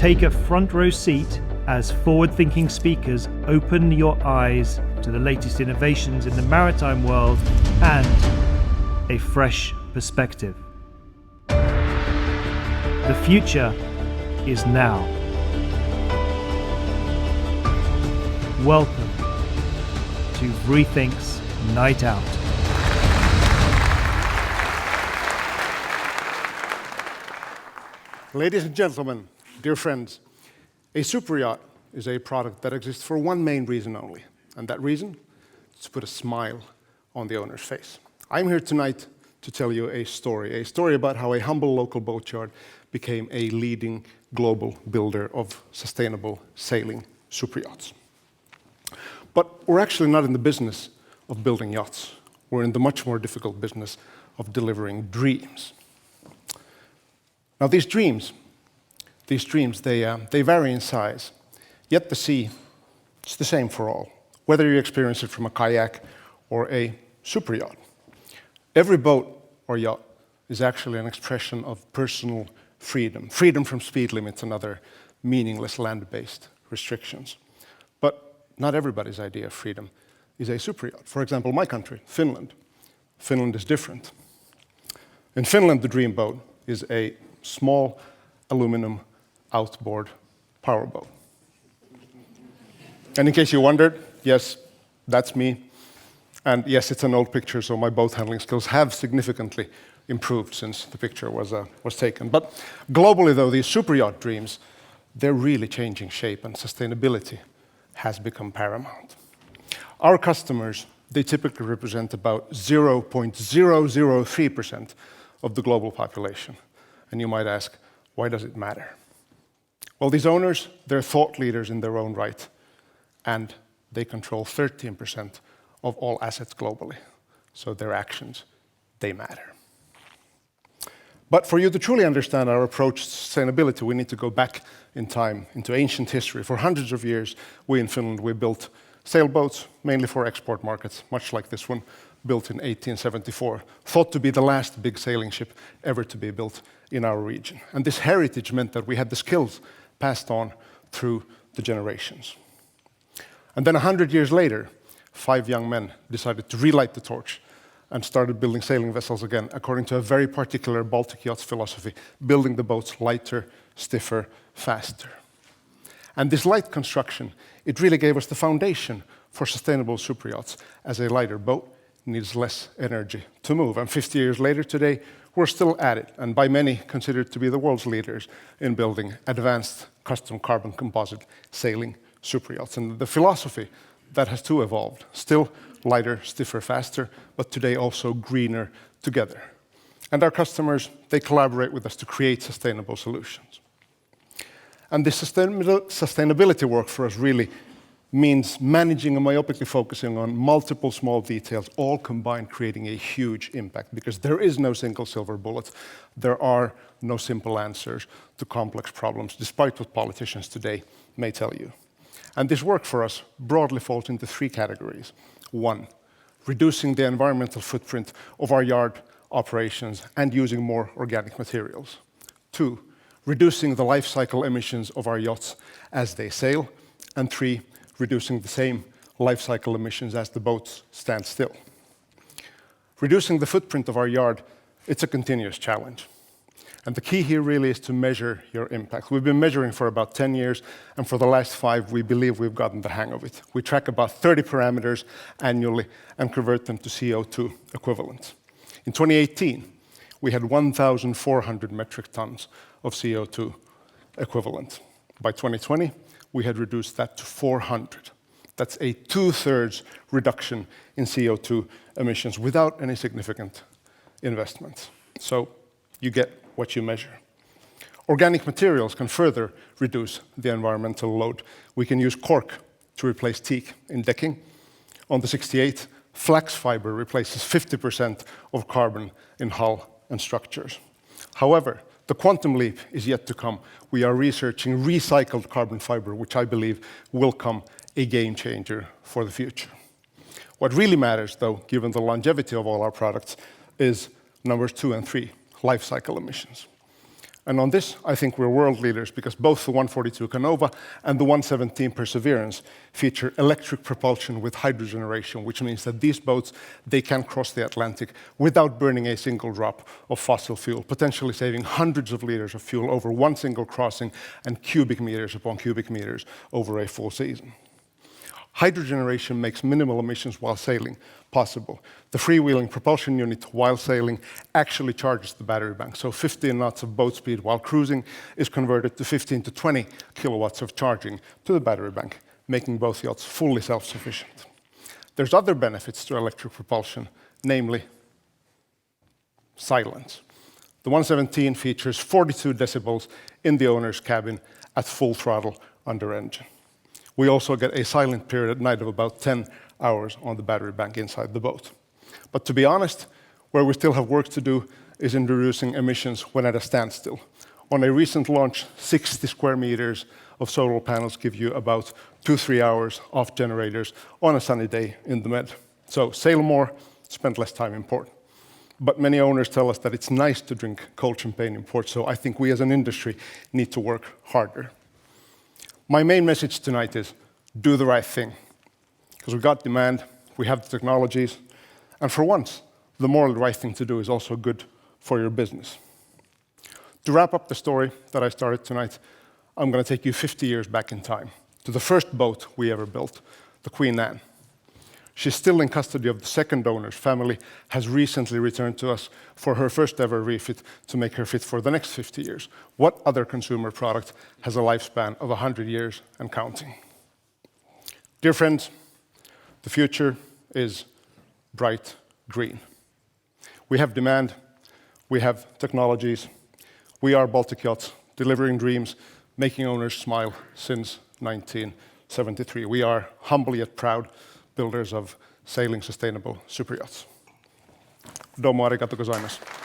Take a front row seat as forward-thinking speakers open your eyes to the latest innovations in the maritime world and a fresh perspective. The future is now. Welcome to VriThink's Night Out. Ladies and gentlemen, dear friends, a super yacht is a product that exists for one main reason only, and that reason is to put a smile on the owner's face. I'm here tonight to tell you a story about how a humble local boatyard became a leading global builder of sustainable sailing super yachts. But we're actually not in the business of building yachts. We're in the much more difficult business of delivering dreams. Now these dreams, they vary in size, yet the sea is the same for all, whether you experience it from a kayak or a super yacht. Every boat or yacht is actually an expression of personal freedom, freedom from speed limits and other meaningless land-based restrictions. But not everybody's idea of freedom is a super yacht. For example, my country, Finland. Finland is different. In Finland, the dream boat is a small aluminum outboard powerboat. And in case you wondered, yes, that's me. And yes, it's an old picture, so my boat handling skills have significantly improved since the picture was taken. But globally, though, these super yacht dreams, they're really changing shape, and sustainability has become paramount. Our customers, they typically represent about 0.003% of the global population. And you might ask, why does it matter? Well, these owners, they're thought leaders in their own right, and they control 13% of all assets globally. So their actions, they matter. But for you to truly understand our approach to sustainability, we need to go back in time into ancient history. For hundreds of years, we in Finland, we built sailboats, mainly for export markets, much like this one, built in 1874, thought to be the last big sailing ship ever to be built in our region. And this heritage meant that we had the skills passed on through the generations. And then 100 years later, 5 young men decided to relight the torch and started building sailing vessels again, according to a very particular Baltic yachts philosophy, building the boats lighter, stiffer, faster. And this light construction, it really gave us the foundation for sustainable super yachts, as a lighter boat needs less energy to move. And 50 years later today, we're still at it, and by many considered to be the world's leaders in building advanced custom carbon composite sailing super yachts. And the philosophy that has too evolved, still lighter, stiffer, faster, but today also greener together. And our customers, they collaborate with us to create sustainable solutions. And this sustainability work for us really means managing and myopically focusing on multiple small details, all combined creating a huge impact, because there is no single silver bullet. There are no simple answers to complex problems, despite what politicians today may tell you. And this work for us broadly falls into 3 categories. 1, reducing the environmental footprint of our yard operations and using more organic materials. 2, reducing the life cycle emissions of our yachts as they sail. And 3, reducing the same life cycle emissions as the boats stand still. Reducing the footprint of our yard, it's a continuous challenge. And the key here really is to measure your impact. We've been measuring for about 10 years, and for the last 5, we believe we've gotten the hang of it. We track about 30 parameters annually and convert them to CO2 equivalents. In 2018, we had 1,400 metric tons of CO2 equivalent. By 2020, we had reduced that to 400. That's a 2/3 reduction in CO2 emissions without any significant investments. So you get what you measure. Organic materials can further reduce the environmental load. We can use cork to replace teak in decking. On the 68, flax fiber replaces 50% of carbon in hull and structures. However, the quantum leap is yet to come. We are researching recycled carbon fiber, which I believe will come a game changer for the future. What really matters, though, given the longevity of all our products, is numbers 2 and 3, life cycle emissions. And on this, I think we're world leaders because both the 142 Canova and the 117 Perseverance feature electric propulsion with hydrogeneration, which means that these boats, they can cross the Atlantic without burning a single drop of fossil fuel, potentially saving hundreds of liters of fuel over one single crossing and cubic meters upon cubic meters over a full season. Hydrogeneration makes minimal emissions while sailing possible. The freewheeling propulsion unit while sailing actually charges the battery bank. So 15 knots of boat speed while cruising is converted to 15 to 20 kilowatts of charging to the battery bank, making both yachts fully self-sufficient. There's other benefits to electric propulsion, namely silence. The 117 features 42 decibels in the owner's cabin at full throttle under engine. We also get a silent period at night of about 10 hours on the battery bank inside the boat. But to be honest, where we still have work to do is in reducing emissions when at a standstill. On a recent launch, 60 square meters of solar panels give you about 2-3 hours off generators on a sunny day in the Med. So sail more, spend less time in port. But many owners tell us that it's nice to drink cold champagne in port, so I think we as an industry need to work harder. My main message tonight is do the right thing, because we've got demand, we have the technologies, and for once, the moral right thing to do is also good for your business. To wrap up the story that I started tonight, I'm going to take you 50 years back in time, to the first boat we ever built, the Queen Anne. She's still in custody of the second owner's family, has recently returned to us for her first ever refit to make her fit for the next 50 years. What other consumer product has a lifespan of 100 years and counting? Dear friends, the future is bright green. We have demand, we have technologies, we are Baltic Yachts, delivering dreams, making owners smile since 1973. We are humble yet proud builders of sailing sustainable super yachts. Domo arigato gozaimasu.